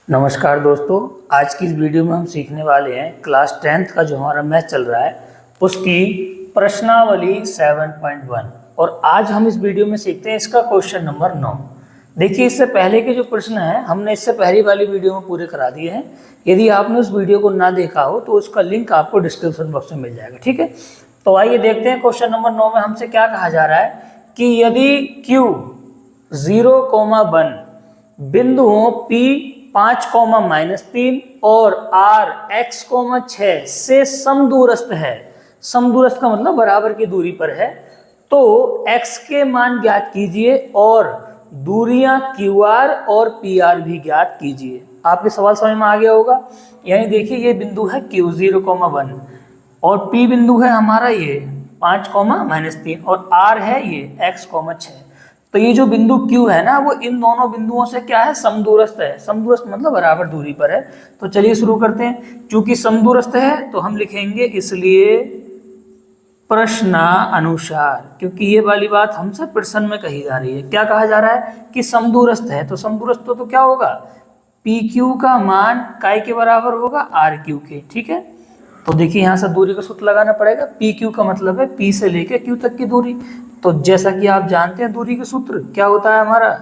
नमस्कार दोस्तों, आज की इस वीडियो में हम सीखने वाले हैं क्लास 10th का जो हमारा मैथ चल रहा है उसकी प्रश्नावली 7.1। और आज हम इस वीडियो में सीखते हैं इसका क्वेश्चन नंबर 9। देखिए, इससे पहले के जो प्रश्न हैं हमने इससे पहली वाली वीडियो में पूरे करा दिए हैं। यदि आपने उस वीडियो को ना देखा हो तो उसका लिंक आपको डिस्क्रिप्शन बॉक्स में मिल जाएगा। ठीक है, तो आइए देखते हैं क्वेश्चन नंबर 9 में हमसे क्या कहा जा रहा है कि यदि Q 0,1 बिंदुओं P 5,-3 और R x,6 से समदूरस्थ है। समदूरस्थ का मतलब बराबर की दूरी पर है। तो x के मान ज्ञात कीजिए और दूरियां QR और PR भी ज्ञात कीजिए। आपके सवाल समझ में आ गया होगा। यानी देखिए, ये बिंदु है Q 0,1 और P बिंदु है हमारा ये 5,-3 और R है ये x,6। तो ये जो बिंदु Q है ना, वो इन दोनों बिंदुओं से क्या है, समदूरस्थ है। समदूरस्थ मतलब बराबर दूरी पर है। तो चलिए शुरू करते हैं। क्योंकि समदूरस्थ है तो हम लिखेंगे इसलिए प्रश्नानुसार, क्योंकि ये वाली बात हमसे प्रश्न में कही जा रही है। क्या कहा जा रहा है कि समदूरस्थ है, तो समदूरस्थ तो क्या होगा, PQ का मान काय के बराबर होगा, RQ के। ठीक है, तो देखिए यहाँ से दूरी का सूत्र लगाना पड़ेगा। PQ का मतलब है P से लेके Q तक की दूरी। तो जैसा कि आप जानते हैं दूरी का सूत्र क्या होता है हमारा,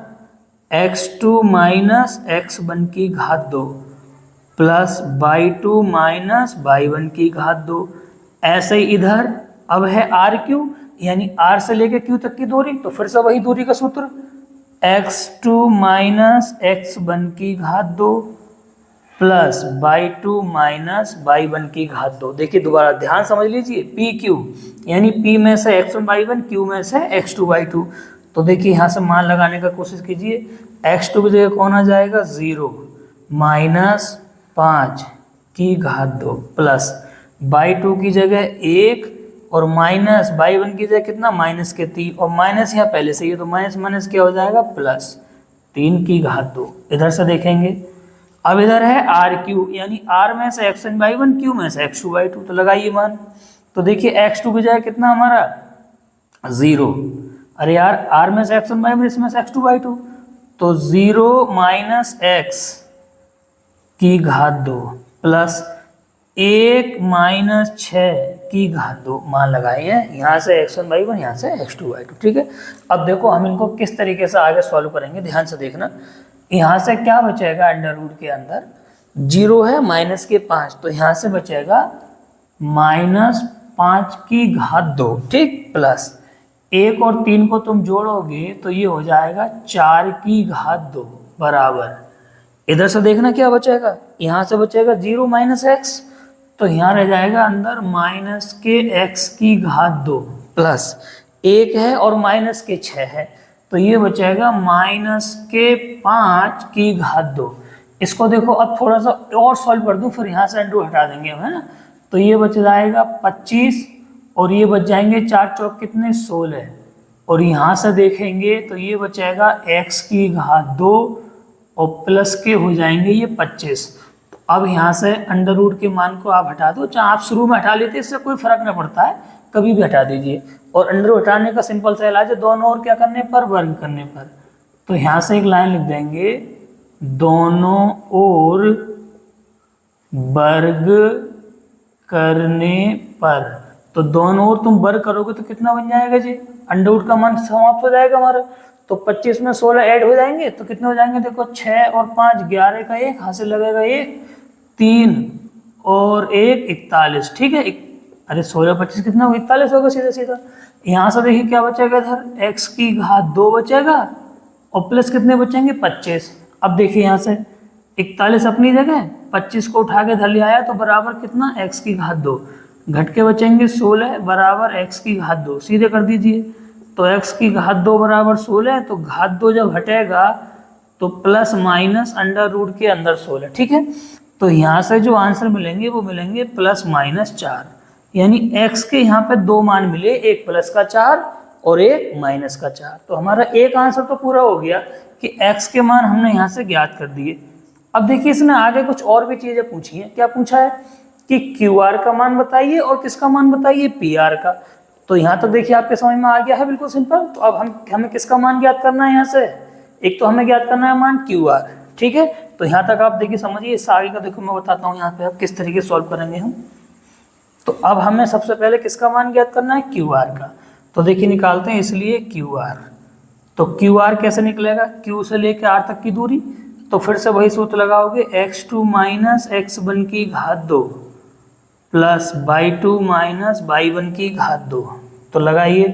x2 minus x1 plus y2 minus y1 ऐसे ही इधर अब है RQ, यानी R से लेके Q तक की दूरी। तो फिर से वही दूरी का सूत्र x2 minus x1 plus y2 minus y1। देखिए दोबारा ध्यान समझ लीजिए, PQ यानी P में से x1 y1, Q में से x2 y2। तो देखिए यहाँ से मान लगाने का कोशिश कीजिए। x2 की जगह कौन आ जाएगा, 0 माइनस 5 प्लस y2 की जगह 1 और माइनस y1 की जगह कितना, -3 और माइनस यहाँ पहले से ही, तो माइनस माइनस क्या हो जाएगा, प्लस 3 इधर से देखेंगे। अब इधर है RQ, यानी R में से x1 y1, Q में से x2 y2। तो लगाइए मान। तो देखिए x2 की जगह कितना हमारा, 0। अरे यार, R में से x1 y1, इसमें से x2 y2, तो 0 माइनस x प्लस 1 माइनस 6 मान लगाइए। यहाँ से x1 y1, यहाँ से x2 y2। ठीक है, अब देखो हम इनको किस तरीके से आगे सॉल्व करेंगे, ध्यान से देखना। यहाँ से क्या बचेगा, अंडर रूट के अंदर 0 है -5, तो यहाँ से बचेगा -5 ठीक, प्लस 1 और 3 को तुम जोड़ोगे तो ये हो जाएगा 4 बराबर। इधर से देखना क्या बचेगा, यहाँ से बचेगा 0 माइनस x, तो यहाँ रह जाएगा अंदर -x प्लस 1 है और -6 है, तो ये बचेगा -5 इसको देखो अब थोड़ा सा और सॉल्व कर दूं, फिर यहाँ से अंडू हटा देंगे हम, है ना। तो ये बच जाएगा 25 और ये बच जाएंगे 4 चौक कितने, 16। और यहाँ से देखेंगे तो ये बचेगा x2 और प्लस के हो जाएंगे ये 25। तो अब यहाँ से अंडर रूट के मान को आप हटा दो, चाहे आप शुरू में हटा लेते, इससे कोई फर्क ना पड़ता है, कभी भी हटा दीजिए। और अंडर हटाने का सिंपल सा इलाज है, दोनों ओर क्या करने पर, वर्ग करने पर। तो यहाँ से एक लाइन लिख देंगे, दोनों ओर वर्ग करने पर। तो दोनों ओर तुम वर्ग करोगे तो कितना बन जाएगा जी, अंडर रूट का मान समाप्त हो जाएगा हमारा। तो 25 में 16 ऐड हो जाएंगे तो कितने हो जाएंगे, देखो 6 और 5 11 का 1 हाथ से लगेगा 1, 3 और 1 41। ठीक है, अरे 16 25 कितना होगा, 41 होगा सीधा सीधा। यहाँ से देखिए क्या बचेगा, इधर x2 बचेगा और प्लस कितने बचेंगे, 25। अब देखिए यहाँ से 41 अपनी जगह, 25 को उठा के इधर ले आया तो बराबर कितना, x2 घट के बचेंगे 16 बराबर x2, सीधे कर दीजिए। तो x2 बराबर 16, तो घात 2 जब घटेगा तो प्लस माइनस अंडर रूट के अंदर 16। ठीक है, तो यहाँ से जो आंसर मिलेंगे वो मिलेंगे +-4, यानी x के यहाँ पे 2 मान मिले, एक +4 और एक -4। तो हमारा एक आंसर तो पूरा हो गया कि x के मान हमने यहाँ से ज्ञात कर दिए। अब देखिए इसने आगे कुछ और भी चीजें पूछी हैं। क्या पूछा है कि QR का मान बताइए और किसका मान बताइए, PR का। तो यहाँ तक देखिए आपके समझ में आ गया है, बिल्कुल सिंपल। तो अब हमें किसका मान ज्ञात करना है, यहाँ से एक तो हमें ज्ञात करना है मान QR। ठीक है, तो यहाँ तक आप देखिए समझिए, इससे आगे का देखो मैं बताता हूँ यहाँ पे आप किस तरीके सॉल्व करेंगे हम। तो अब हमें सबसे पहले किसका मान ज्ञात करना है, क्यू आर का। तो देखिए निकालते हैं, इसलिए क्यू आर। तो क्यू आर कैसे निकलेगा, क्यू से लेके आर तक की दूरी। तो फिर से वही सूत्र लगाओगे, x2 माइनस x1 की घात 2 प्लस y2 माइनस y1 की घात 2। तो लगाइए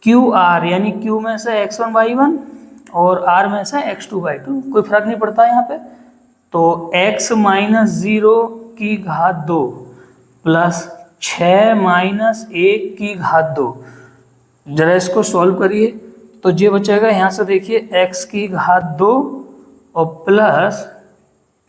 क्यू आर यानी क्यू में से x1 y1 और r में से x2 y2, कोई फर्क नहीं पड़ता यहाँ पे। तो x माइनस 0 की घात 2 प्लस 6 माइनस 1 की घात 2। जरा इसको सॉल्व करिए तो ये बचेगा यहाँ से, देखिए x की घात 2 और प्लस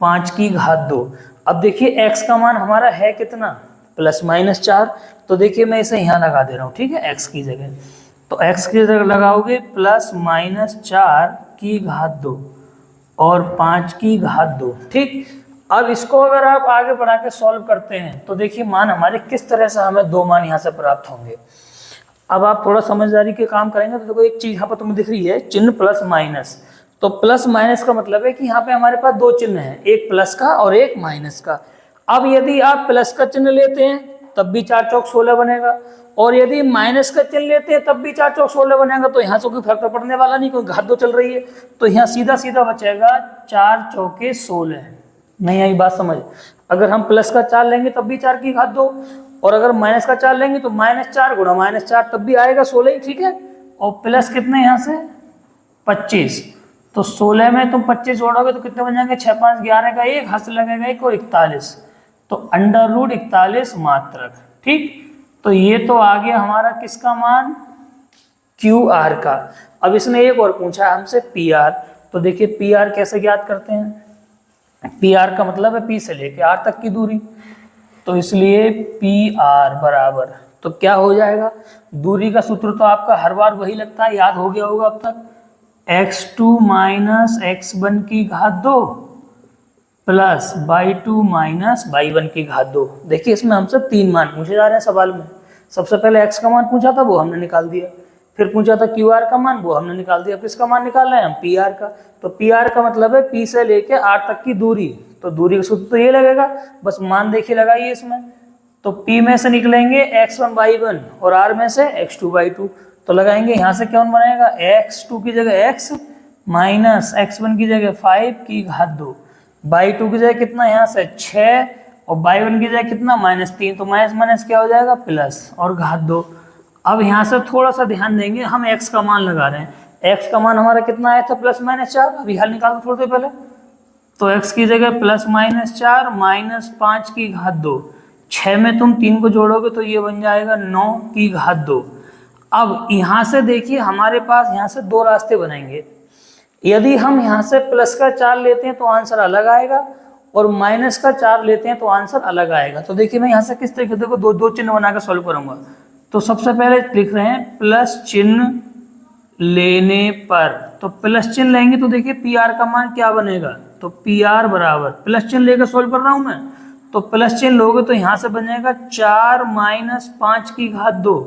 5 की घात 2। अब देखिए x का मान हमारा है कितना, प्लस माइनस 4। तो देखिए मैं इसे यहाँ लगा दे रहा हूँ, ठीक है, x की जगह। तो x की जगह लगाओगे प्लस माइनस 4 की घात 2 और 5 की घात 2, ठीक। अब इसको अगर आप आगे बढ़ा के सॉल्व करते हैं तो देखिए मान हमारे किस तरह से हमें दो मान यहाँ से प्राप्त होंगे। अब आप थोड़ा समझदारी के काम करेंगे तो देखो एक चीज यहाँ पर तुम्हें दिख रही है, चिन्ह प्लस माइनस। तो प्लस माइनस का मतलब है कि यहाँ पे हमारे पास दो चिन्ह हैं, एक प्लस का और एक माइनस का। अब यदि आप प्लस का चिन्ह लेते हैं तब भी 4 चौक 16 बनेगा, और यदि माइनस का चिन्ह लेते हैं तब भी 4 चौक 16 बनेगा। तो यहाँ से कोई फर्क तो पड़ने वाला नहीं, क्योंकि घात 2 चल रही है। तो यहाँ सीधा सीधा बचेगा 4 चौके 16। नहीं आई बात समझ। अगर हम प्लस का 4 लेंगे तब भी 4 की घात 2, और अगर माइनस का 4 लेंगे तो -4 गुणा -4 तब भी आएगा 16 ही, ठीक है। और प्लस कितने यहाँ से 25, तो 16 में तुम 25 जोड़ोगे तो कितने बन जाएंगे, 6 5 11 का 1 हाथ लगेगा 1 और 41, तो √41 मात्रक, ठीक। तो ये तो आ गया हमारा किसका मान, क्यू आर का। अब इसने एक और पूछा हमसे पी आर। तो देखिए पी आर कैसे ज्ञात करते हैं, पी आर का मतलब है पी से लेके आर तक की दूरी। तो इसलिए पी आर बराबर, तो क्या हो जाएगा, दूरी का सूत्र तो आपका हर बार वही लगता है, याद हो गया होगा अब तक, x2 माइनस x1 की घात 2 प्लस y2 माइनस y1 की घात 2। देखिए इसमें हमसे 3 मान पूछे जा रहे हैं सवाल में। सबसे पहले x का मान पूछा था, वो हमने निकाल दिया। फिर पूछा था क्यू आर का मान, वो हमने निकाल दिया। किसका मान निकाल रहे हैं हम, पी आर का। तो पी आर का मतलब है पी से लेके आर तक की दूरी। तो दूरी का सूत्र तो ये लगेगा, बस मान देखिए लगाइए इसमें। तो P में से निकलेंगे x1 y1 और R में से x2 y2। तो लगाएंगे यहाँ से क्या बनेगा, x2 की जगह x माइनस x1 की जगह 5 की घात 2, y2 की जगह कितना यहाँ से 6 और y1 की जगह कितना -3। तो माइनस माइनस क्या हो जाएगा प्लस और घात 2। अब यहाँ से थोड़ा सा ध्यान देंगे, हम x का मान लगा रहे हैं। x का मान हमारा कितना आया था, प्लस -4। अभी हल निकाल दो थोड़ी देर पहले। तो x की जगह प्लस -4 माइनस 5 की घात 2, 6 में तुम 3 को जोड़ोगे तो ये बन जाएगा 9 की घात 2। अब यहाँ से देखिए हमारे पास यहाँ से दो रास्ते बनेंगे। यदि हम यहाँ से प्लस का 4 लेते हैं तो आंसर अलग आएगा, और माइनस का 4 लेते हैं तो आंसर अलग आएगा। तो देखिए मैं यहाँ से किस तरीके देखो दो चिन्ह बनाकर सॉल्व करूंगा। तो सबसे पहले लिख रहे हैं प्लस चिन्ह लेने पर। तो प्लस चिन्ह लेंगे तो देखिए पी आर का मान क्या बनेगा, तो पी आर बराबर, प्लस चिन्ह लेकर सॉल्व कर रहा हूं मैं, तो प्लस चिन्ह लोगे तो यहाँ से बन जाएगा 4 माइनस 5 की घात 2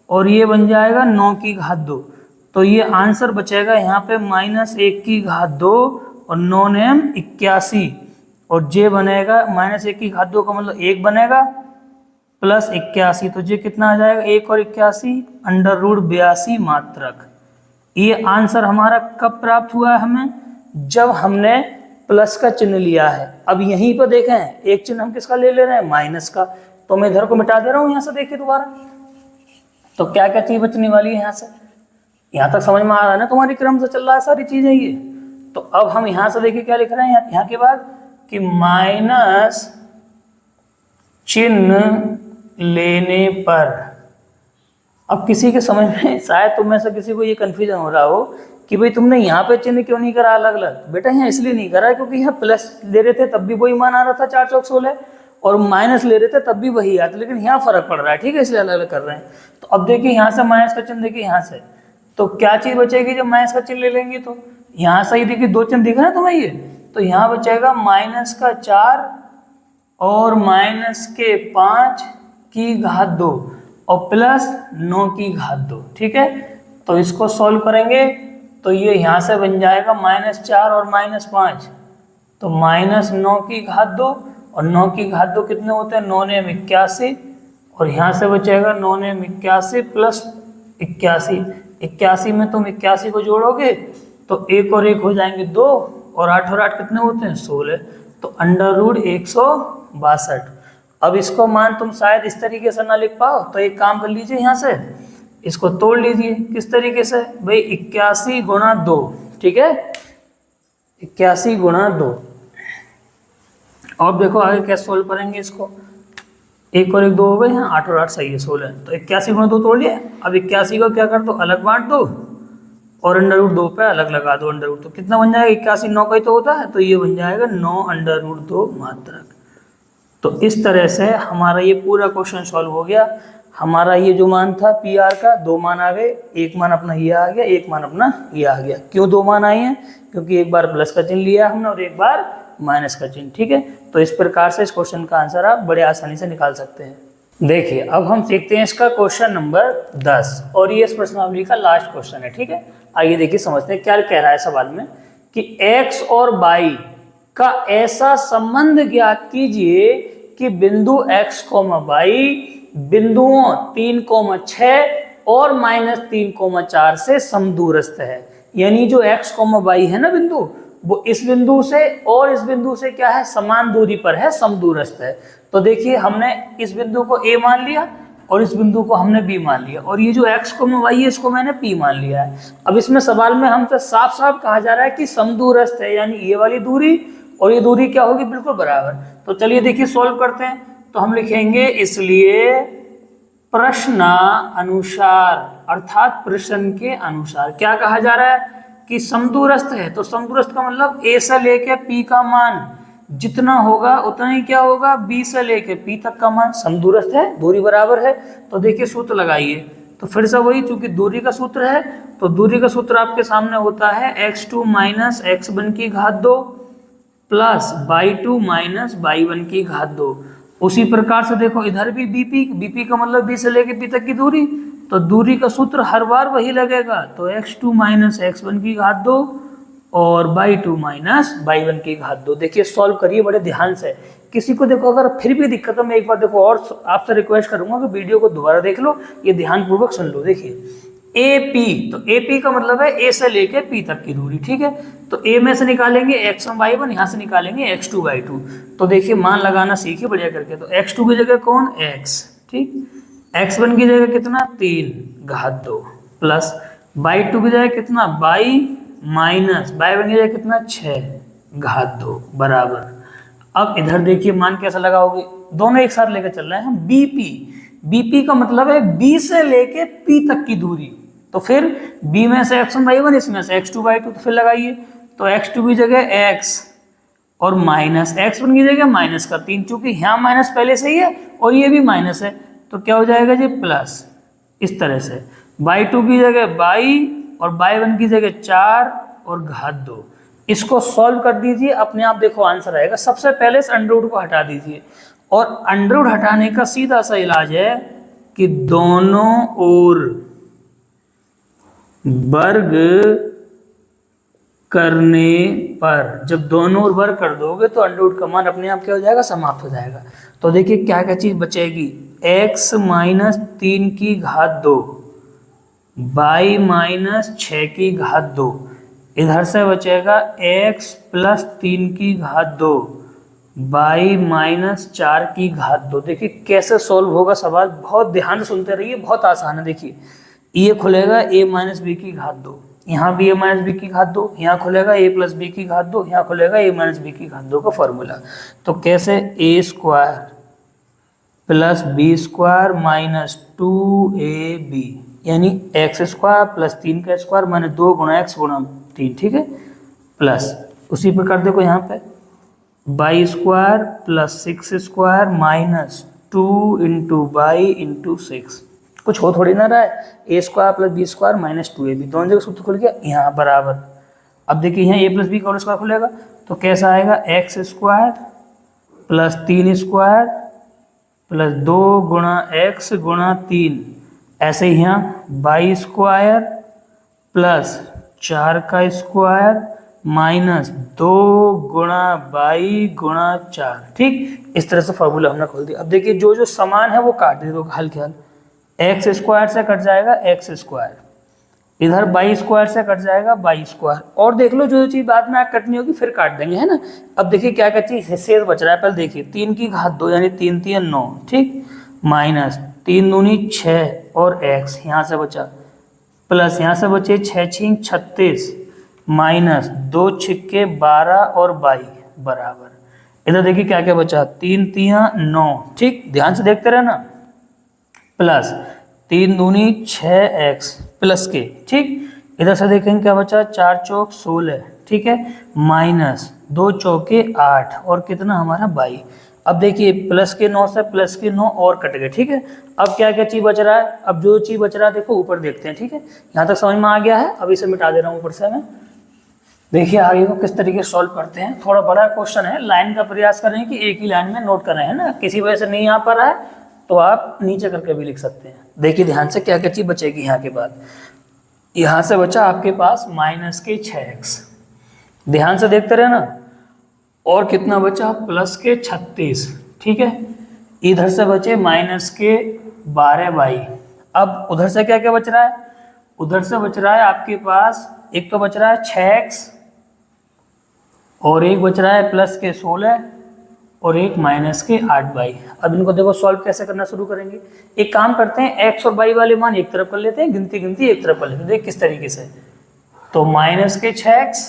और ये बन जाएगा 9 की घात 2। तो ये आंसर बचेगा यहाँ पे -1 की घात 2 और 9 नेम 81, और जे बनेगा -1 की घात 2 का मतलब 1 बनेगा प्लस 81। तो ये कितना आ जाएगा, 1 और 81 √82 मात्रक। ये आंसर हमारा कब प्राप्त हुआ है हमें, जब हमने प्लस का चिन्ह लिया है। अब यहीं पर देखें एक चिन्ह हम किसका ले रहे हैं, माइनस का। तो मैं इधर को मिटा दे रहा हूँ यहाँ से, देखिए दोबारा। तो क्या क्या चीज बचने वाली है यहाँ से, यहाँ तक समझ में आ रहा है ना, तुम्हारी क्रम से चल रहा है सारी चीजें ये। तो अब हम यहाँ से देखिए क्या लिख रहे हैं यहाँ के बाद, कि माइनस चिन्ह लेने पर। अब किसी के समझ में शायद तुम में से किसी को ये कन्फ्यूजन हो रहा हो कि भाई तुमने यहाँ पे चिन्ह क्यों नहीं करा अलग अलग। बेटा यहाँ इसलिए नहीं करा क्योंकि यहाँ प्लस ले रहे थे तब भी वही मान आ रहा था 4 चौक 16, और माइनस ले रहे थे तब भी वही आता, लेकिन यहाँ फर्क पड़ रहा है, ठीक है, इसलिए अलग अलग कर रहे हैं। तो अब देखिए यहाँ से माइनस का चिन्ह देखिए यहाँ से, तो क्या चीज बचेगी जब माइनस का चिन्ह ले लेंगे। तो यहाँ से ही देखिए 2 चिन्ह दिख रहे हैं तुम्हें ये, तो यहाँ बचेगा -4 और -5 की घात 2 और प्लस 9 की घात 2, ठीक है। तो इसको सॉल्व करेंगे तो ये यहाँ से बन जाएगा -4 और -5 तो -9 की घात 2, और 9 की घात 2 कितने होते हैं, 9 ने 81, और यहाँ से बचेगा 9 ने 81 प्लस 81। 81 में तुम 81 को जोड़ोगे तो 1 और 1 हो जाएंगे 2, और 8 और 8 कितने होते हैं, 16। तो √162। अब इसको मान तुम शायद इस तरीके से ना लिख पाओ, तो एक काम कर लीजिए, यहाँ से इसको तोड़ लीजिए। किस तरीके से भाई, 81 गुणा 2, ठीक है, 81 गुणा 2। और देखो आगे कैसे सोल्व करेंगे इसको, 1 और 1 2 हो गए हैं, 8 और 8 सही है 16। तो 81 गुणा 2 तोड़ लिया। अब 81 को क्या कर दो, अलग बांट दो, और √2 पे अलग लगा दो √2। तो कितना बन जाएगा, 81 9 का ही तो होता है, तो ये बन जाएगा 9 √2 मात्रक। तो इस तरह से हमारा ये पूरा क्वेश्चन सॉल्व हो गया। हमारा ये जो मान था PR का, 2 मान आ गए, एक मान अपना ये आ गया, एक मान अपना ये आ गया। क्यों 2 मान आए हैं, क्योंकि एक बार प्लस का चिन्ह लिया हमने और एक बार माइनस का चिन्ह, ठीक है। तो इस प्रकार से इस क्वेश्चन का आंसर आप बड़े आसानी से निकाल सकते हैं। देखिए अब हम सीखते हैं इसका क्वेश्चन नंबर 10, और ये इस प्रश्नावली का लास्ट क्वेश्चन है, ठीक है। आइए देखिए समझते हैं क्या कह रहा है सवाल में, कि x और y का ऐसा संबंध ज्ञात कीजिए कि बिंदु x, y बिंदुओं 3, 6 और -3, 4 से समदूरस्थ है। यानी जो x, y है ना बिंदु, वो इस बिंदु से और इस बिंदु से क्या है, समान दूरी पर है, समदूरस्थ है। तो देखिए हमने इस बिंदु को A मान लिया और इस बिंदु को हमने B मान लिया, और ये जो x, y है इसको मैंने P मान लिया है। अब इसमें सवाल में हमसे साफ साफ कहा जा रहा है कि समदूरस्थ है, यानी ये वाली दूरी और ये दूरी क्या होगी, बिल्कुल बराबर। तो चलिए देखिए सॉल्व करते हैं। तो हम लिखेंगे इसलिए प्रश्नानुसार, अर्थात प्रश्न के अनुसार क्या कहा जा रहा है कि समदूरस्थ है। तो समदूरस्थ का मतलब A से लेके P का मान जितना होगा उतना ही क्या होगा, B से लेके P तक का मान समदूरस्थ है, दूरी बराबर है। तो देखिए सूत्र लगाइए। तो फिर से वही, चूंकि दूरी का सूत्र है तो दूरी का सूत्र आपके सामने होता है x2 माइनस x1 की घात 2 प्लस y2 माइनस y1 की घात 2। उसी प्रकार से देखो इधर भी BP का मतलब B से लेके P तक की दूरी, तो दूरी का सूत्र हर बार वही लगेगा। तो x2 माइनस x1 की घात 2 और y2 माइनस y1 की घात 2। देखिए सॉल्व करिए बड़े ध्यान से। किसी को देखो अगर फिर भी दिक्कत हो, मैं एक बार देखो और आपसे रिक्वेस्ट करूंगा कि वीडियो को दोबारा देख लो, ये ध्यानपूर्वक सुन लो। देखिए AP, तो AP का मतलब है A से लेके P तक की दूरी, ठीक है। तो A में से निकालेंगे x1 y1, यहाँ से निकालेंगे x2 y2। तो देखिए मान लगाना सीखिए बढ़िया करके। तो x2 की जगह कौन, x, ठीक, x1 की जगह कितना 3 घात 2 प्लस y2 की जगह कितना y माइनस y1 की जगह कितना 6 घात 2 बराबर। अब इधर देखिए मान कैसा लगाओगे, दोनों एक साथ लेकर चल रहे हैं हम। BP का मतलब है B से लेके P तक की दूरी। तो फिर B में से x1 y1, इसमें से x2 y2। तो फिर लगाइए, तो x2 की जगह x और माइनस x1 की जगह माइनस का 3, चूंकि यहाँ माइनस पहले से ही है और ये भी माइनस है, तो क्या हो जाएगा जी प्लस। इस तरह से y2 की जगह y और y1 की जगह 4 और घात 2। इसको सॉल्व कर दीजिए, अपने आप देखो आंसर आएगा। सबसे पहले इस अंडर को हटा दीजिए, और अंडर हटाने का सीधा सा इलाज है कि दोनों ओर वर्ग करने पर, जब दोनों ओर वर्ग कर दोगे तो अंडर का मान अपने आप क्या हो जाएगा, समाप्त हो जाएगा। तो देखिए क्या क्या चीज बचेगी, x माइनस 3 की घात 2 y माइनस 6 की घात 2, इधर से बचेगा x प्लस 3 की घात 2 y माइनस 4 की घात 2। देखिए कैसे सॉल्व होगा सवाल, बहुत ध्यान से सुनते रहिए, बहुत आसान है। देखिए ये खुलेगा a माइनस बी की घात 2, यहाँ भी a माइनस बी की घात 2, यहाँ खुलेगा a प्लस बी की घात 2, यहाँ खुलेगा a माइनस बी की घात 2 का फॉर्मूला। तो कैसे, a square plus b square minus 2ab, यानी एक्स स्क्वायर प्लस 3 का स्क्वायर माइनस 2 गुणा एक्स गुणा 3, ठीक है, प्लस उसी प्रकार देखो यहाँ पे y square plus 6 square minus 2 into y into 6। कुछ हो थोड़ी ना रहा है, a square plus b square minus 2ab, दोनों जगह सूत्र खुल गया यहाँ बराबर। अब देखिए यहाँ a प्लस बी का होल स्क्वायर खुलेगा, तो कैसा आएगा, x square plus 3 square plus 2 गुणा एक्स गुणा 3, ऐसे ही यहाँ वाई स्क्वायर प्लस 4 का स्क्वायर माइनस 2 गुणा बाई गुणा 4। ठीक, इस तरह से फॉर्मूला हमने खोल दिया। अब देखिए जो जो समान है वो काट दे दो हाल के हाल। एक्स स्क्वायर से कट जाएगा एक्स स्क्वायर, इधर बाई स्क्वायर से कट जाएगा बाई स्क्वायर, और देख लो जो चीज़ बाद में कटनी होगी फिर काट देंगे, है ना। अब देखिए क्या क्या चीज़ शेष बच रहा है, पहले देखिए 3 की घात 2 यानी 3 3 9, ठीक, माइनस 3 दूनी 6 और एक्स यहाँ से बचा, प्लस यहाँ से बचे 6 6 36 माइनस 2 छिक्के 12 और 22 बराबर। इधर देखिए क्या क्या बचा, 3 3 9, ठीक, ध्यान से देखते रहे ना, प्लस 3 दूनी 6x प्लस के, ठीक, इधर से देखेंगे क्या बचा, 4 चौक 16, ठीक है, माइनस 2 चौके 8 और कितना हमारा 22। अब देखिए प्लस के 9 से प्लस के 9 और कट गए, ठीक है। अब क्या क्या चीज़ बच रहा है, अब जो चीज़ बच रहा है देखो ऊपर देखते हैं, ठीक है, यहाँ तक समझ में आ गया है। अब इसे मिटा दे रहा हूँ ऊपर से मैं। देखिए आगे को किस तरीके से सॉल्व करते हैं, थोड़ा बड़ा क्वेश्चन है, लाइन का प्रयास करें कि एक ही लाइन में नोट कर रहे हैं ना, किसी वजह से नहीं आ पा रहा है तो आप नीचे करके भी लिख सकते हैं। देखिए ध्यान से क्या क्या चीज़ बचेगी यहाँ के बाद। यहाँ से बचा आपके पास माइनस के 6x, ध्यान से देखते रहे ना, और कितना बचा प्लस के 36, ठीक है, इधर से बचे माइनस के 12 बाई। अब उधर से क्या क्या बच रहा है, उधर से बच रहा है आपके पास, एक तो बच रहा है 6x और एक बच रहा है प्लस के 16 और एक माइनस के 8 बाई। अब इनको देखो सॉल्व कैसे करना शुरू करेंगे। एक काम करते हैं, x और बाई वाले मान एक तरफ कर लेते हैं, गिनती गिनती एक तरफ कर लेते हैं। देख किस तरीके से, तो माइनस के 6x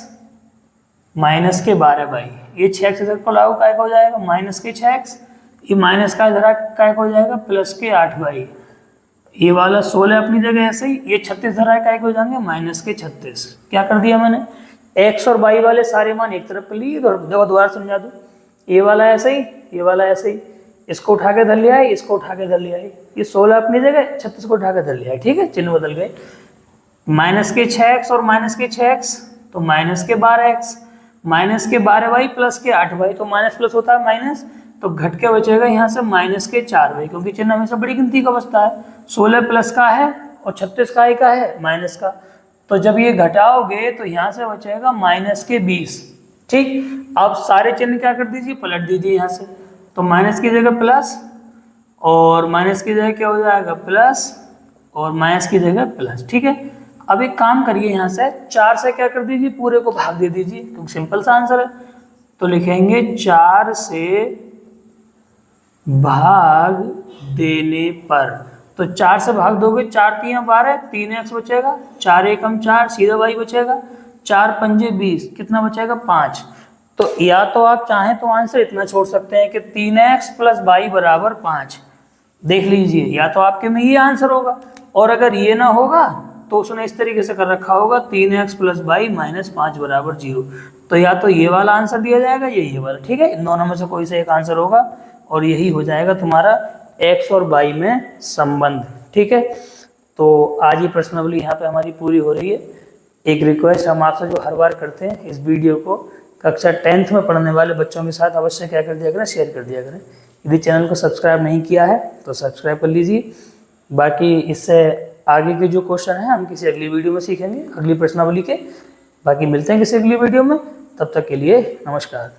माइनस के 12 बाई, ये 6x इधर को लाओ काय का हो जाएगा माइनस के 6x, ये माइनस का इधर काय का हो जाएगा प्लस के 8 बाई, ये वाला 16 अपनी जगह ऐसे ही, ये 36 धरा काय को हो जाएंगे माइनस के 36। क्या कर दिया मैंने, x और बाई वाले सारे मान एक तरफ कर लिए, दोबारा समझा दूँ, ये वाला ऐसे ही, ये वाला ऐसे ही, इसको उठा के धर लिया है, इसको उठा के धर लिया है, ये 16 अपनी जगह 36 को उठा के धर लिया है, ठीक है, चिन्ह बदल गए। माइनस के 6x और माइनस के 6x तो माइनस के 12x, माइनस के 12 बाई प्लस के 8 बाई, तो माइनस प्लस होता है माइनस, तो घट के बचेगा यहाँ से माइनस के 4 बाई, क्योंकि चिन्ह हमेशा बड़ी गिनती का बचता है। 16 प्लस का है और 36 का है माइनस का, तो जब ये घटाओगे तो यहाँ से बचेगा माइनस के 20, ठीक। अब सारे चिन्ह क्या कर दीजिए, पलट दीजिए यहाँ से, तो माइनस की जगह प्लस और माइनस की जगह क्या हो जाएगा प्लस और माइनस की जगह प्लस, ठीक है। अब एक काम करिए, यहाँ से 4 से क्या कर दीजिए, पूरे को भाग दे दीजिए, क्योंकि सिंपल सा आंसर है। तो लिखेंगे 4 से भाग देने पर, तो 4 से भाग दोगे, 4 3 12, 3x बचेगा, 4 1 4, सीधा y बचेगा, 4 पंजे 20, कितना बचेगा 5। तो या तो आप चाहें तो आंसर इतना छोड़ सकते हैं कि 3x प्लस y बराबर 5, देख लीजिए, या तो आपके में ये आंसर होगा, और अगर ये ना होगा तो उसने इस तरीके से कर रखा होगा 3x प्लस y माइनस 5 बराबर 0। तो या तो ये वाला आंसर दिया जाएगा या ये वाला, ठीक है, इन दोनों में से कोई सा एक आंसर होगा और यही हो जाएगा तुम्हारा x और y में संबंध, ठीक है। तो आज ये प्रश्नावली यहाँ पे हमारी पूरी हो रही है। एक रिक्वेस्ट हम आपसे जो हर बार करते हैं, इस वीडियो को कक्षा 10th में पढ़ने वाले बच्चों के साथ अवश्य क्या कर दिया करें, शेयर कर दिया करें। यदि चैनल को सब्सक्राइब नहीं किया है तो सब्सक्राइब कर लीजिए। बाकी इससे आगे के जो क्वेश्चन है हम किसी अगली वीडियो में सीखेंगे, अगली प्रश्नावली के। बाकी मिलते हैं किसी अगली वीडियो में, तब तक के लिए नमस्कार।